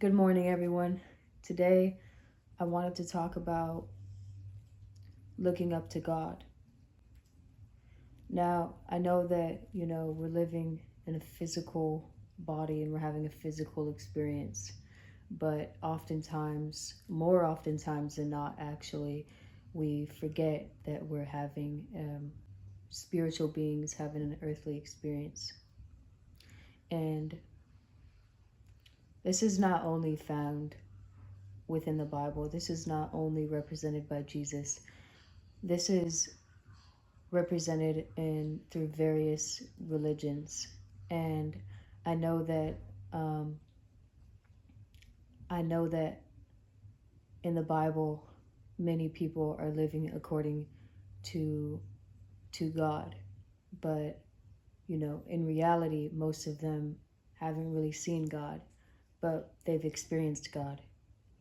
Good morning, everyone. Today, I wanted to talk about looking up to God. Now, I know that, we're living in a physical body and we're having a physical experience, but more oftentimes than not, actually, we forget that we're having spiritual beings having an earthly experience. And this is not only found within the Bible, this is not only represented by Jesus. This is represented in through various religions, and I know that um, I know that in the Bible, many people are living according to God, but in reality, most of them haven't really seen God, but they've experienced God,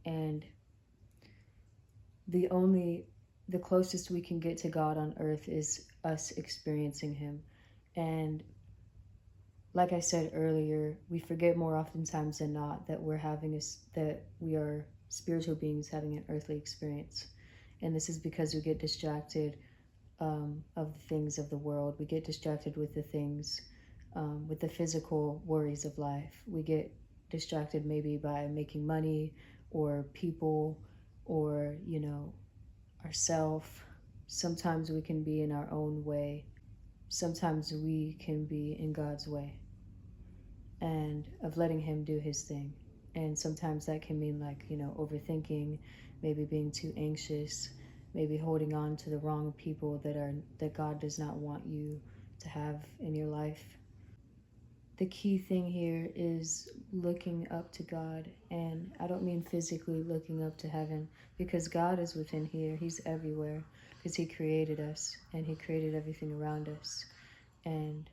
and the only the closest we can get to God on earth is us experiencing him. And like I said earlier, we forget more oftentimes than not that that we are spiritual beings having an earthly experience. And this is because we get distracted of the things of the world. We get distracted with the things, with the physical worries of life. We get distracted maybe by making money or people or, ourself. Sometimes we can be in our own way. Sometimes we can be in God's way and of letting him do his thing. And sometimes that can mean overthinking, maybe being too anxious, maybe holding on to the wrong people that God does not want you to have in your life. The key thing here is looking up to God, and I don't mean physically looking up to heaven, because God is within here. He's everywhere because he created us and he created everything around us. And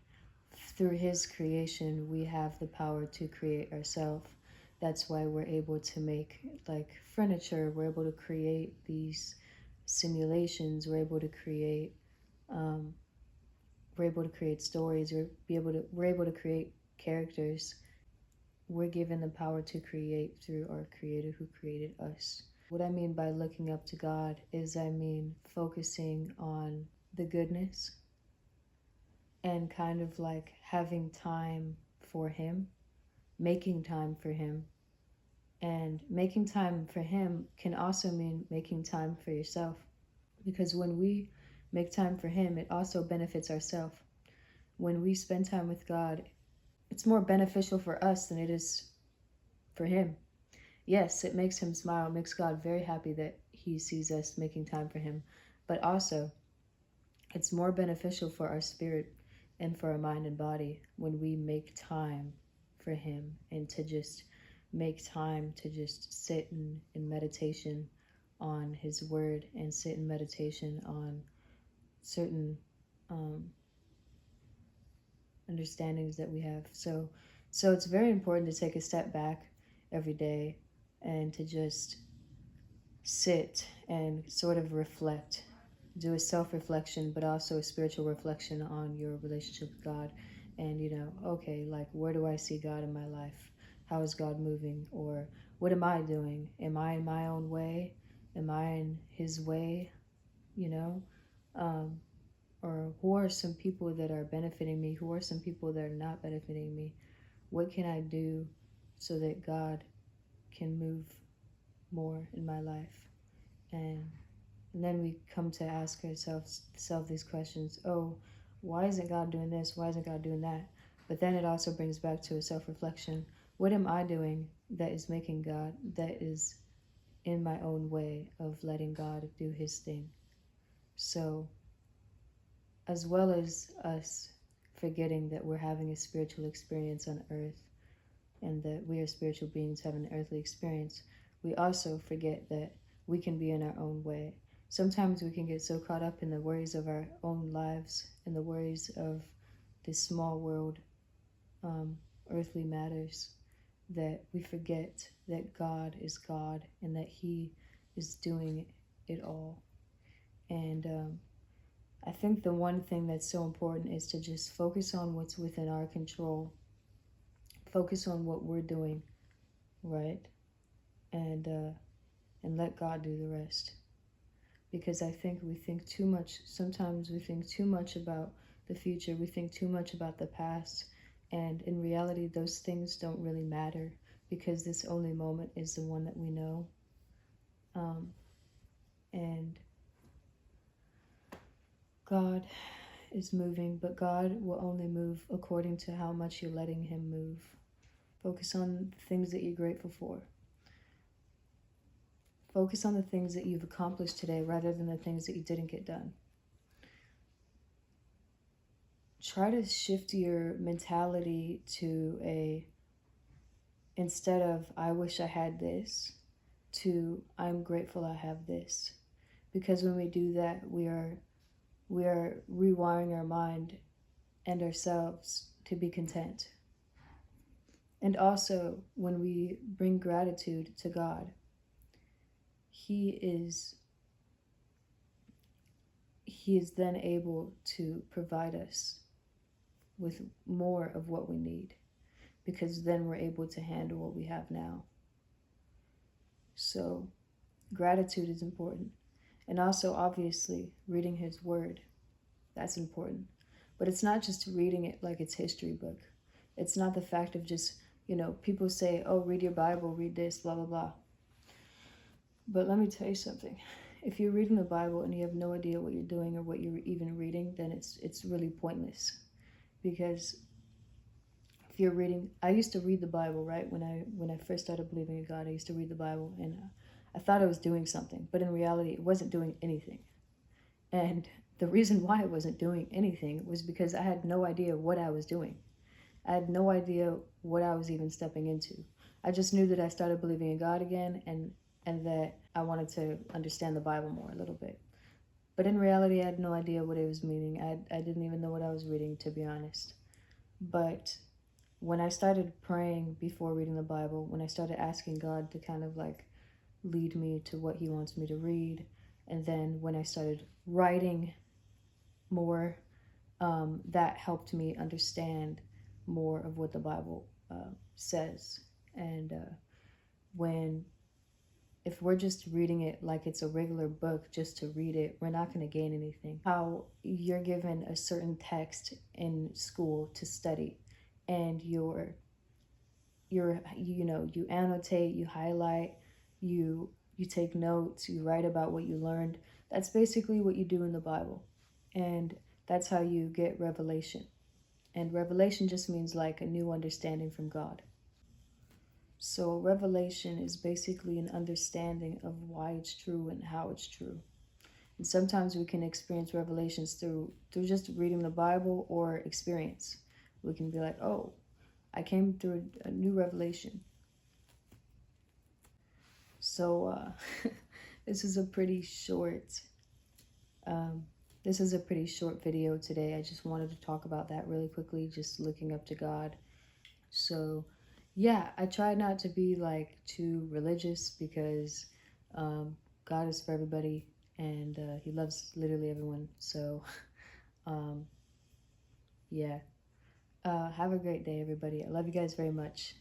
through his creation, we have the power to create ourselves. That's why we're able to make furniture. We're able to create these simulations. We're able to create stories. We're able to create characters. We're given the power to create through our Creator who created us. What I mean by looking up to God is focusing on the goodness and kind of having time for him, making time for him. And making time for him can also mean making time for yourself, because when we make time for him, it also benefits ourselves. When we spend time with God, it's more beneficial for us than it is for him. Yes, it makes him smile. It makes God very happy that he sees us making time for him. But also, it's more beneficial for our spirit and for our mind and body when we make time for him, and to just make time to just sit in meditation on his word and sit in meditation on certain understandings that we have. So it's very important to take a step back every day and to just sit and sort of reflect, do a self-reflection, but also a spiritual reflection on your relationship with God. And okay, where do I see God in my life? How is God moving? Or what am I doing? Am I in my own way? Am I in his way? Or who are some people that are benefiting me? Who are some people that are not benefiting me? What can I do so that God can move more in my life? And then we come to ask ourselves these questions. Oh, why isn't God doing this? Why isn't God doing that? But then it also brings back to a self-reflection. What am I doing that is in my own way of letting God do his thing? So, as well as us forgetting that we're having a spiritual experience on earth and that we are spiritual beings having an earthly experience, we also forget that we can be in our own way. Sometimes we can get so caught up in the worries of our own lives and the worries of this small world, earthly matters, that we forget that God is God and that he is doing it all. And I think the one thing that's so important is to just focus on what's within our control. Focus on what we're doing, right? and let God do the rest. Because I think we think too much. Sometimes we think too much about the future. We think too much about the past. And in reality, those things don't really matter, because this only moment is the one that we know. And God is moving, but God will only move according to how much you're letting him move. Focus on the things that you're grateful for. Focus on the things that you've accomplished today rather than the things that you didn't get done. Try to shift your mentality to instead of I wish I had this, to I'm grateful I have this. Because when we do that, we are rewiring our mind and ourselves to be content. And also, when we bring gratitude to God, He is then able to provide us with more of what we need, because then we're able to handle what we have now. So gratitude is important. And also, obviously, reading His Word, that's important. But it's not just reading it like it's history book. It's not the fact of just, people say, oh, read your Bible, read this, blah, blah, blah. But let me tell you something. If you're reading the Bible and you have no idea what you're doing or what you're even reading, then it's really pointless. Because if you're reading, I used to read the Bible, right? When I first started believing in God, I used to read the Bible, and I thought I was doing something, but in reality, it wasn't doing anything. And the reason why it wasn't doing anything was because I had no idea what I was doing. I had no idea what I was even stepping into. I just knew that I started believing in God again, and that I wanted to understand the Bible more a little bit. But in reality, I had no idea what it was meaning. I didn't even know what I was reading, to be honest. But when I started praying before reading the Bible, when I started asking God to kind of like lead me to what He wants me to read, and then when I started writing more, that helped me understand more of what the Bible says. And if we're just reading it like it's a regular book just to read it, we're not going to gain anything. How you're given a certain text in school to study, and you annotate, you highlight, you take notes, you write about what you learned. That's basically what you do in the Bible. And that's how you get revelation. And revelation just means like a new understanding from God. So revelation is basically an understanding of why it's true and how it's true. And sometimes we can experience revelations through just reading the Bible or experience. We can be like, oh, I came through a new revelation. So this is a pretty short video today. I just wanted to talk about that really quickly, just looking up to God. So yeah, I try not to be like too religious, because God is for everybody, and He loves literally everyone. So yeah, have a great day, everybody. I love you guys very much.